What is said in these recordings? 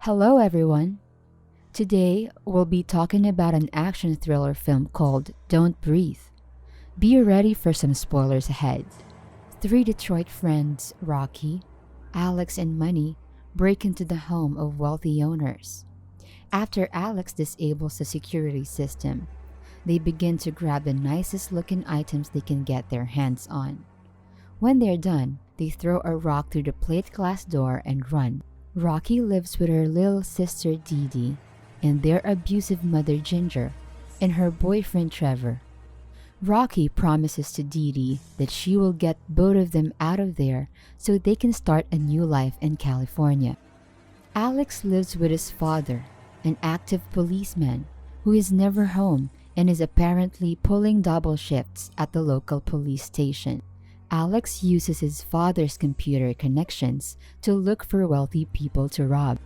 Hello, everyone. Today, we'll be talking about an action thriller film called Don't Breathe. Be ready for some spoilers ahead. Three Detroit friends, Rocky, Alex, and Money, break into the home of wealthy owners. After Alex disables the security system, they begin to grab the nicest looking items they can get their hands on. When they're done, they throw a rock through the plate glass door and run. Rocky lives with her little sister Dee Dee and their abusive mother Ginger and her boyfriend Trevor. Rocky promises to Dee Dee that she will get both of them out of there so they can start a new life in California. Alex lives with his father, an active policeman who is never home and is apparently pulling double shifts at the local police station. Alex uses his father's computer connections to look for wealthy people to rob.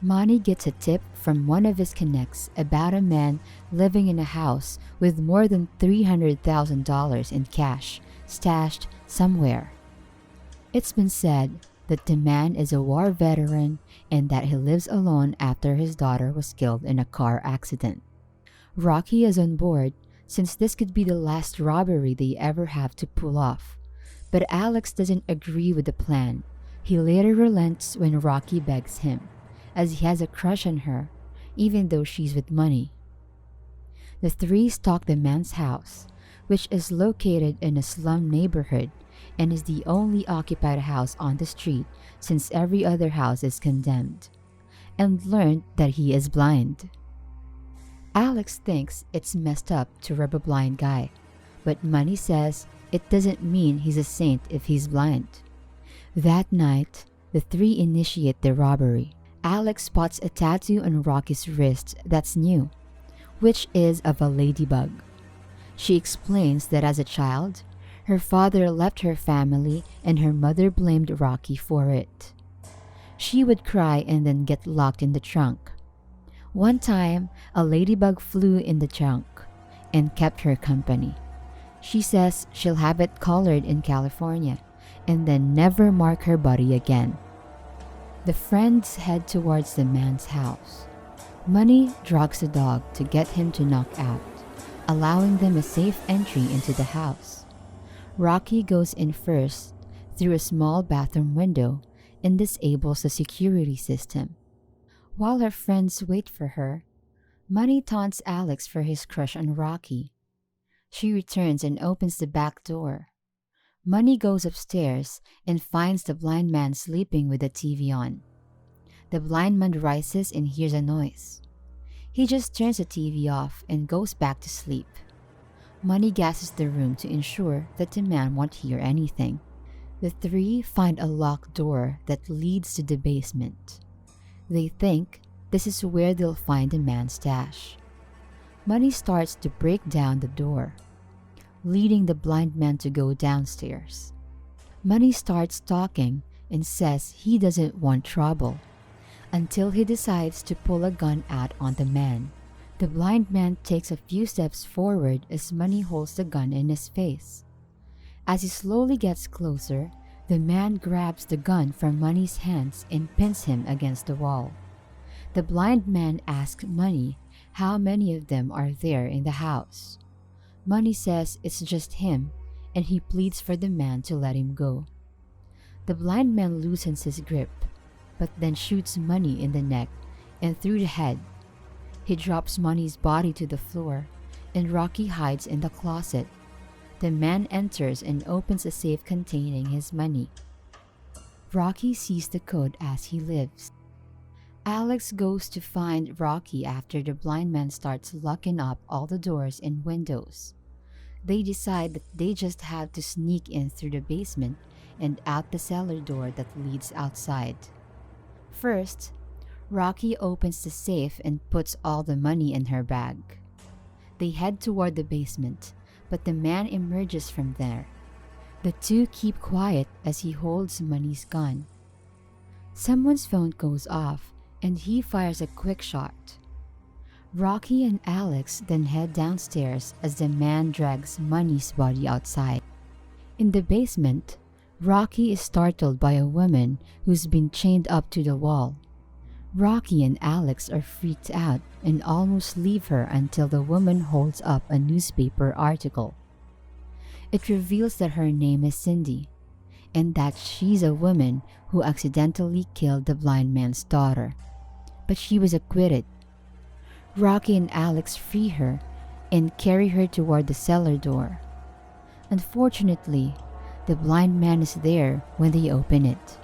Money gets a tip from one of his connects about a man living in a house with more than $300,000 in cash stashed somewhere. It's been said that the man is a war veteran and that he lives alone after his daughter was killed in a car accident. Rocky is on board since this could be the last robbery they ever have to pull off. But Alex doesn't agree with the plan. He later relents when Rocky begs him, as he has a crush on her, even though she's with Money. The three stalk the man's house, which is located in a slum neighborhood and is the only occupied house on the street since every other house is condemned, and learn that he is blind. Alex thinks it's messed up to rob a blind guy, but Money says it doesn't mean he's a saint if he's blind. That night, the three initiate the robbery. Alex spots a tattoo on Rocky's wrist that's new, which is of a ladybug. She explains that as a child, her father left her family and her mother blamed Rocky for it. She would cry and then get locked in the trunk. One time, a ladybug flew in the trunk and kept her company. She says she'll have it colored in California and then never mark her body again. The friends head towards the man's house. Money drugs the dog to get him to knock out, allowing them a safe entry into the house. Rocky goes in first through a small bathroom window and disables the security system. While her friends wait for her, Money taunts Alex for his crush on Rocky. She returns and opens the back door. Money goes upstairs and finds the blind man sleeping with the TV on. The blind man rises and hears a noise. He just turns the TV off and goes back to sleep. Money gasses the room to ensure that the man won't hear anything. The three find a locked door that leads to the basement. They think this is where they'll find the man's stash. Money starts to break down the door, leading the blind man to go downstairs. Money starts talking and says he doesn't want trouble, until he decides to pull a gun out on the man. The blind man takes a few steps forward as Money holds the gun in his face. As he slowly gets closer, the man grabs the gun from Money's hands and pins him against the wall. The blind man asks Money how many of them are there in the house. Money says it's just him, and he pleads for the man to let him go. The blind man loosens his grip, but then shoots Money in the neck and through the head. He drops Money's body to the floor, and Rocky hides in the closet. The man enters and opens a safe containing his money. Rocky sees the code as he lives. Alex goes to find Rocky after the blind man starts locking up all the doors and windows. They decide that they just have to sneak in through the basement and out the cellar door that leads outside. First, Rocky opens the safe and puts all the money in her bag. They head toward the basement, but the man emerges from there. The two keep quiet as he holds Money's gun. Someone's phone goes off and he fires a quick shot. Rocky and Alex then head downstairs as the man drags Money's body outside. In the basement, Rocky is startled by a woman who's been chained up to the wall. Rocky and Alex are freaked out and almost leave her until the woman holds up a newspaper article. It reveals that her name is Cindy and that she's a woman who accidentally killed the blind man's daughter, but she was acquitted. Rocky and Alex free her and carry her toward the cellar door. Unfortunately, the blind man is there when they open it.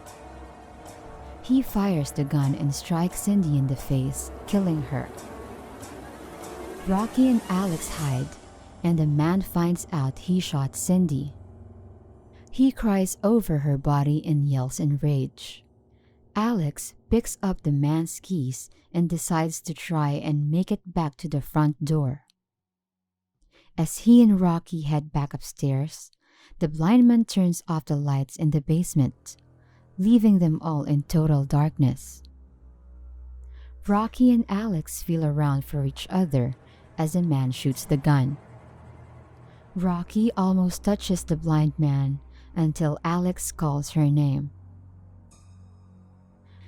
He fires the gun and strikes Cindy in the face, killing her. Rocky and Alex hide, and the man finds out he shot Cindy. He cries over her body and yells in rage. Alex picks up the man's keys and decides to try and make it back to the front door. As he and Rocky head back upstairs, the blind man turns off the lights in the basement, leaving them all in total darkness. Rocky and Alex feel around for each other as the man shoots the gun. Rocky almost touches the blind man until Alex calls her name.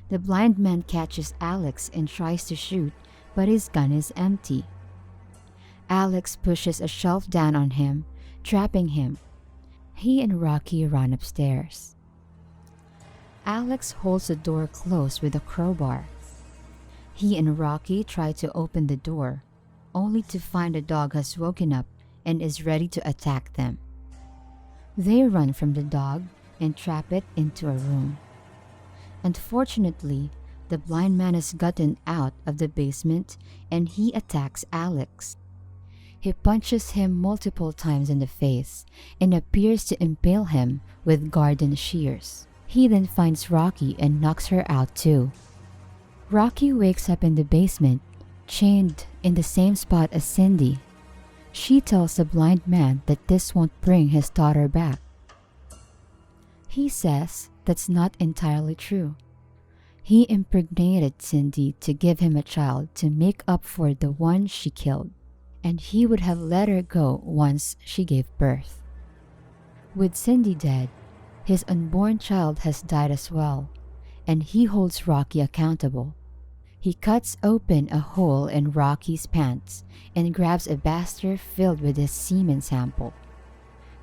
The blind man catches Alex and tries to shoot, but his gun is empty. Alex pushes a shelf down on him, trapping him. He and Rocky run upstairs. Alex holds the door closed with a crowbar. He and Rocky try to open the door, only to find the dog has woken up and is ready to attack them. They run from the dog and trap it into a room. Unfortunately, the blind man has gotten out of the basement and he attacks Alex. He punches him multiple times in the face and appears to impale him with garden shears. He then finds Rocky and knocks her out too. Rocky wakes up in the basement, chained in the same spot as Cindy. She tells the blind man that this won't bring his daughter back. He says that's not entirely true. He impregnated Cindy to give him a child to make up for the one she killed, and he would have let her go once she gave birth. With Cindy dead, his unborn child has died as well, and he holds Rocky accountable. He cuts open a hole in Rocky's pants and grabs a baster filled with his semen sample.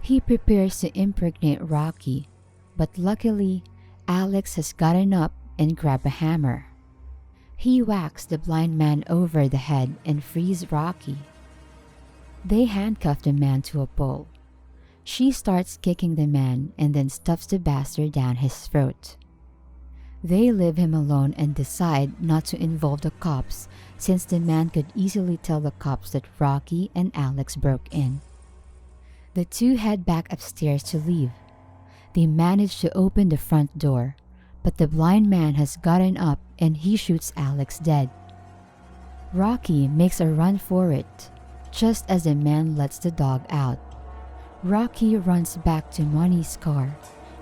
He prepares to impregnate Rocky, but luckily, Alex has gotten up and grabbed a hammer. He whacks the blind man over the head and frees Rocky. They handcuff the man to a pole. She starts kicking the man and then stuffs the bastard down his throat. They leave him alone and decide not to involve the cops since the man could easily tell the cops that Rocky and Alex broke in. The two head back upstairs to leave. They manage to open the front door, but the blind man has gotten up and he shoots Alex dead. Rocky makes a run for it, just as the man lets the dog out. Rocky runs back to Money's car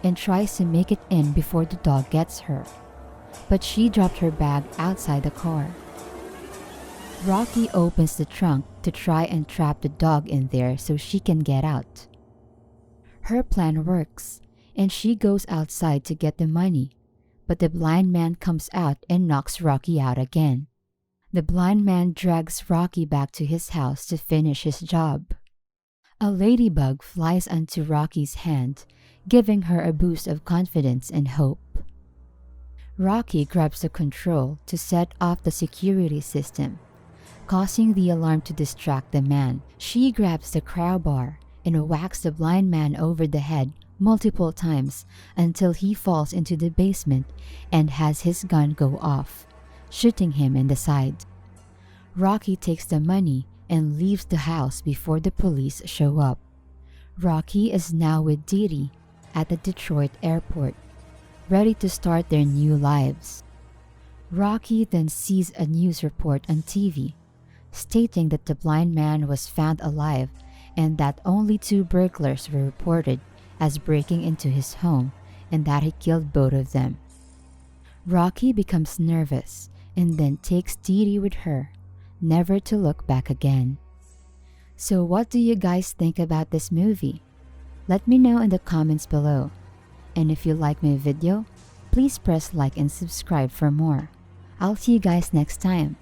and tries to make it in before the dog gets her, but she dropped her bag outside the car. Rocky opens the trunk to try and trap the dog in there so she can get out. Her plan works, and she goes outside to get the money, but the blind man comes out and knocks Rocky out again. The blind man drags Rocky back to his house to finish his job. A ladybug flies onto Rocky's hand, giving her a boost of confidence and hope. Rocky grabs the control to set off the security system, causing the alarm to distract the man. She grabs the crowbar and whacks the blind man over the head multiple times until he falls into the basement and has his gun go off, shooting him in the side. Rocky takes the money and leaves the house before the police show up. Rocky is now with Dee Dee at the Detroit airport, ready to start their new lives. Rocky then sees a news report on TV stating that the blind man was found alive and that only 2 burglars were reported as breaking into his home and that he killed both of them. Rocky becomes nervous and then takes Dee Dee with her, never to look back again. So what do you guys think about this movie? Let me know in the comments below. And if you like my video, please press like and subscribe for more. I'll see you guys next time.